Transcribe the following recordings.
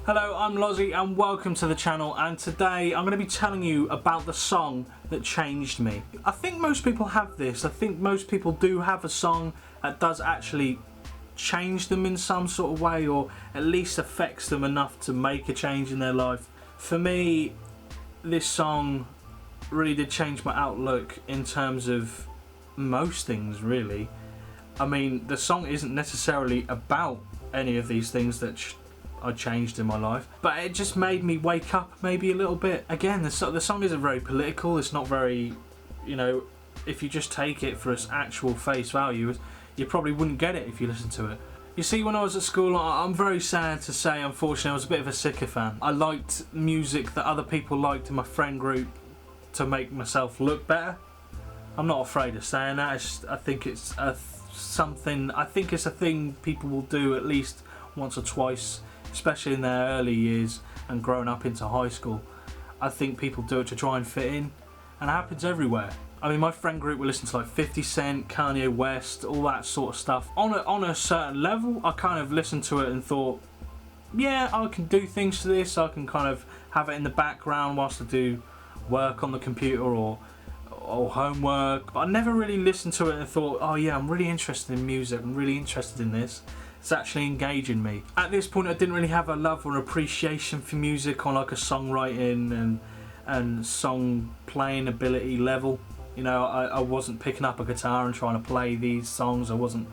Hello, I'm Lozzy and welcome to the channel, and today I'm going to be telling you about the song that changed me. I think most people have this. I think most people do have a song that does actually change them in some sort of way, or at least affects them enough to make a change in their life. For me, this song really did change my outlook in terms of most things, really. I mean, the song isn't necessarily about any of these things that I changed in my life, but it just made me wake up maybe a little bit. Again, the song isn't very political. It's not very, you know, if you just take it for its actual face value, you probably wouldn't get it if you listen to it. You see, when I was at school, I'm very sad to say, unfortunately, I was a bit of a sycophant. I liked music that other people liked in my friend group to make myself look better. I'm not afraid of saying that. I think it's a thing people will do at least once or twice, especially in their early years and growing up into high school. I think people do it to try and fit in, and it happens everywhere. I mean, my friend group will listen to like 50 Cent, Kanye West, all that sort of stuff. On a certain level, I kind of listened to it and thought, yeah, I can do things to this. I can kind of have it in the background whilst I do work on the computer or homework. But I never really listened to it and thought, oh yeah, I'm really interested in music. I'm really interested in this. It's actually engaging me. At this point, I didn't really have a love or appreciation for music on like a songwriting and song playing ability level. You know, I wasn't picking up a guitar and trying to play these songs. I wasn't,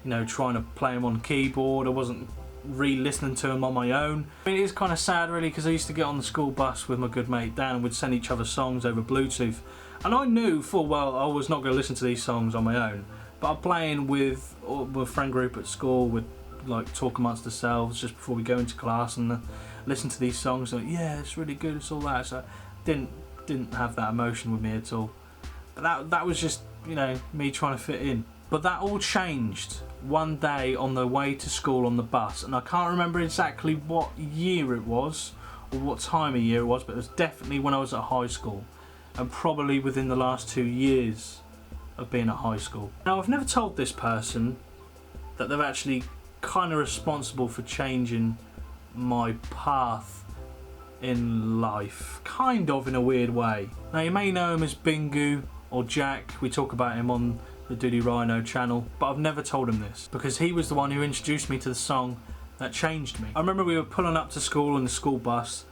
you know, trying to play them on keyboard. I wasn't re-listening to them on my own. I mean, it is kind of sad really, because I used to get on the school bus with my good mate Dan and we'd send each other songs over Bluetooth, and I knew full well I was not going to listen to these songs on my own, but I'm playing with a friend group at school, would like talk amongst ourselves just before we go into class and listen to these songs and yeah, it's really good, it's all that. So didn't have that emotion with me at all. But that was just, you know, me trying to fit in. But that all changed one day on the way to school on the bus, and I can't remember exactly what year it was or what time of year it was, but it was definitely when I was at high school, and probably within the last 2 years of being at high school. Now, I've never told this person that they're actually kind of responsible for changing my path in life, kind of in a weird way. Now, you may know him as Bingu or Jack. We talk about him on the Doody Rhino channel, but I've never told him this because he was the one who introduced me to the song that changed me. I remember we were pulling up to school in the school bus,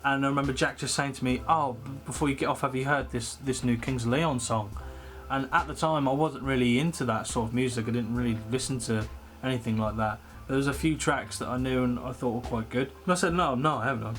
and I remember Jack just saying to me, oh, before you get off, have you heard this new Kings of Leon song? And at the time I wasn't really into that sort of music. I didn't really listen to anything like that. There was a few tracks that I knew and I thought were quite good. And I said, no, I haven't.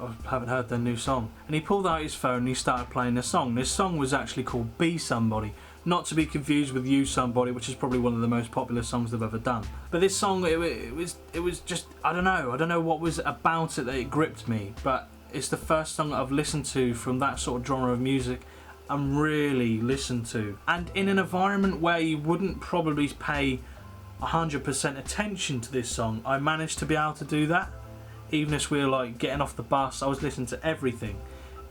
I haven't heard their new song. And he pulled out his phone and he started playing the song. This song was actually called Be Somebody. Not to be confused with You Somebody, which is probably one of the most popular songs they've ever done. But this song, it was just, I don't know what was about it that it gripped me, but it's the first song that I've listened to from that sort of genre of music and really listened to. And in an environment where you wouldn't probably pay 100% attention to this song, I managed to be able to do that. Even as we were like getting off the bus, I was listening to everything.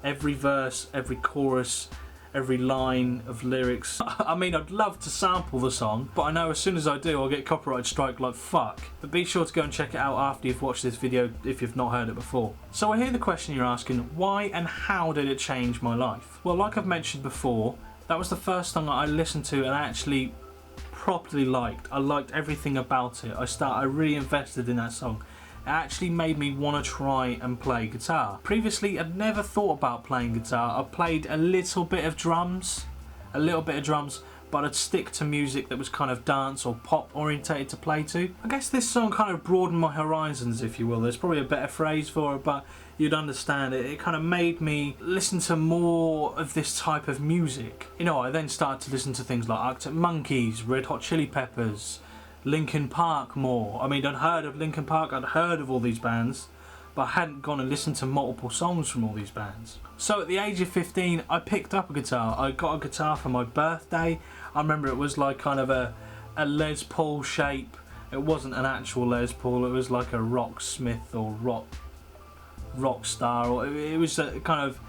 Every verse, every chorus, every line of lyrics. I mean, I'd love to sample the song, but I know as soon as I do, I'll get copyright strike like fuck. But be sure to go and check it out after you've watched this video if you've not heard it before. So I hear the question you're asking, why and how did it change my life? Well, like I've mentioned before, that was the first song that I listened to and actually properly liked. I liked everything about it. I really invested in that song. It actually made me want to try and play guitar. Previously, I'd never thought about playing guitar. I played a little bit of drums, but I'd stick to music that was kind of dance or pop orientated to play to. I guess this song kind of broadened my horizons, if you will. There's probably a better phrase for it, but you'd understand it. It kind of made me listen to more of this type of music. You know, I then started to listen to things like Arctic Monkeys, Red Hot Chili Peppers, Linkin Park more. I mean, I'd heard of Linkin Park, I'd heard of all these bands, but I hadn't gone and listened to multiple songs from all these bands. So at the age of 15, I picked up a guitar. I got a guitar for my birthday. I remember it was like kind of a Les Paul shape. It wasn't an actual Les Paul, it was like a Rocksmith or Rockstar, or it was a kind of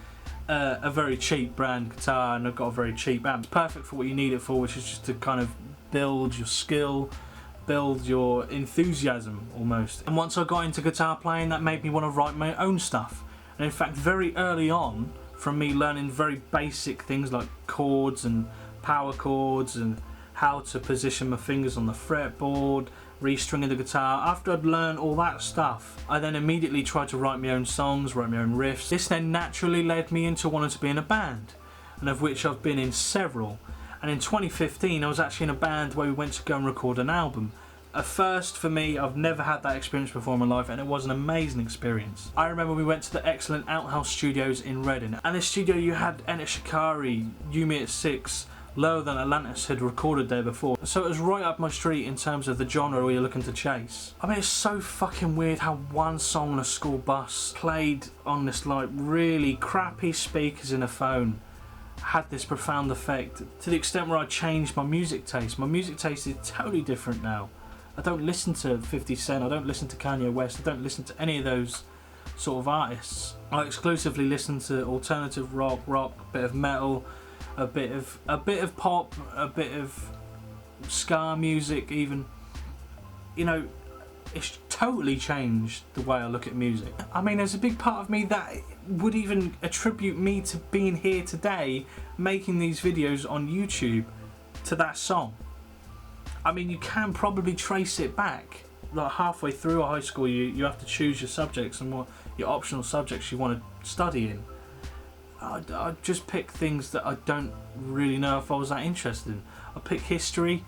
a very cheap brand guitar, and I've got a very cheap amp. It's perfect for what you need it for, which is just to kind of build your skill, build your enthusiasm almost. And once I got into guitar playing, that made me want to write my own stuff. And in fact, very early on, from me learning very basic things like chords and power chords and how to position my fingers on the fretboard, restringing the guitar, after I'd learned all that stuff, I then immediately tried to write my own songs, write my own riffs. This then naturally led me into wanting to be in a band, and of which I've been in several. And in 2015 I was actually in a band where we went to go and record an album. A first for me. I've never had that experience before in my life, and it was an amazing experience. I remember we went to the excellent Outhouse Studios in Reading, and this studio you had Ennett Shikari, Yumi at 6, Lower Than Atlantis had recorded there before, so it was right up my street in terms of the genre we were looking to chase. I mean, it's so fucking weird how one song on a school bus played on this like really crappy speakers in a phone had this profound effect, to the extent where I changed my music taste. My music taste is totally different now. I don't listen to 50 Cent, I don't listen to Kanye West, I don't listen to any of those sort of artists. I exclusively listen to alternative rock, a bit of metal, a bit of pop, a bit of ska music even. You know, it's totally changed the way I look at music. I mean, there's a big part of me that would even attribute me to being here today making these videos on YouTube to that song. I mean, you can probably trace it back. Like halfway through high school, you have to choose your subjects and what your optional subjects you want to study in. I just pick things that I don't really know if I was that interested in. I pick history.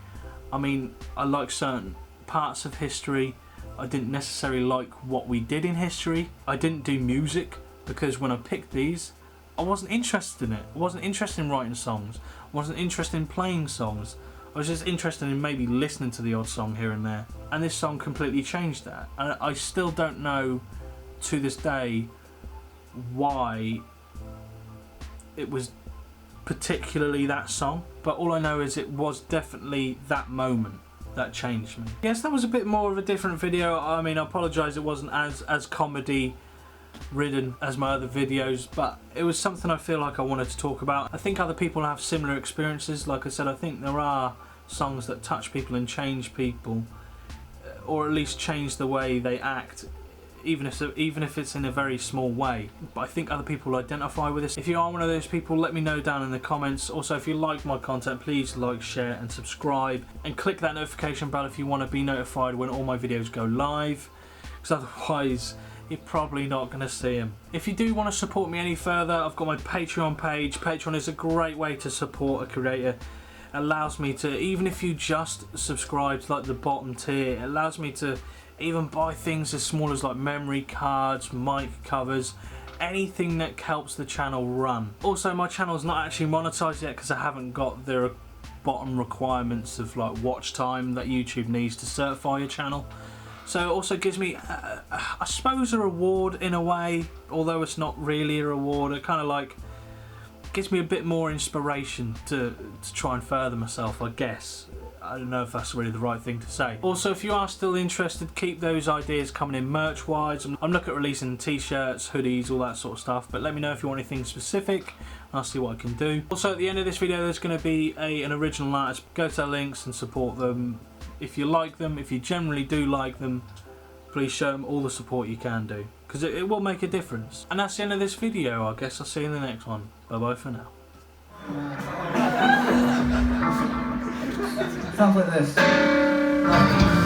I mean, I like certain parts of history. I didn't necessarily like what we did in history. I didn't do music because when I picked these, I wasn't interested in it. I wasn't interested in writing songs. I wasn't interested in playing songs. I was just interested in maybe listening to the odd song here and there. And this song completely changed that. And I still don't know to this day why it was particularly that song. But all I know is it was definitely that moment that changed me. Yes, that was a bit more of a different video. I mean, I apologise it wasn't as comedy ridden as my other videos, but it was something I feel like I wanted to talk about. I think other people have similar experiences. Like I said, I think there are songs that touch people and change people, or at least change the way they act, even if it's in a very small way. But I think other people identify with this. If you are one of those people, let me know down in the comments. Also, if you like my content, please like, share and subscribe, and click that notification bell if you want to be notified when all my videos go live, because otherwise you're probably not going to see them. If you do want to support me any further, I've got my Patreon page. Patreon is a great way to support a creator. It allows me to, even if you just subscribe to like the bottom tier, it allows me to even buy things as small as like memory cards, mic covers, anything that helps the channel run. Also, my channel's not actually monetized yet because I haven't got the bottom requirements of like watch time that YouTube needs to certify your channel. So it also gives me, I suppose, a reward in a way, although it's not really a reward. It kind of like gives me a bit more inspiration to try and further myself, I guess. I don't know if that's really the right thing to say. Also, if you are still interested, keep those ideas coming in merch-wise. I'm looking at releasing t-shirts, hoodies, all that sort of stuff, but let me know if you want anything specific, and I'll see what I can do. Also, at the end of this video, there's going to be an original artist. Go to their links and support them. If you like them, if you generally do like them, please show them all the support you can do, because it will make a difference. And that's the end of this video. I guess I'll see you in the next one. Bye-bye for now. Sounds like this.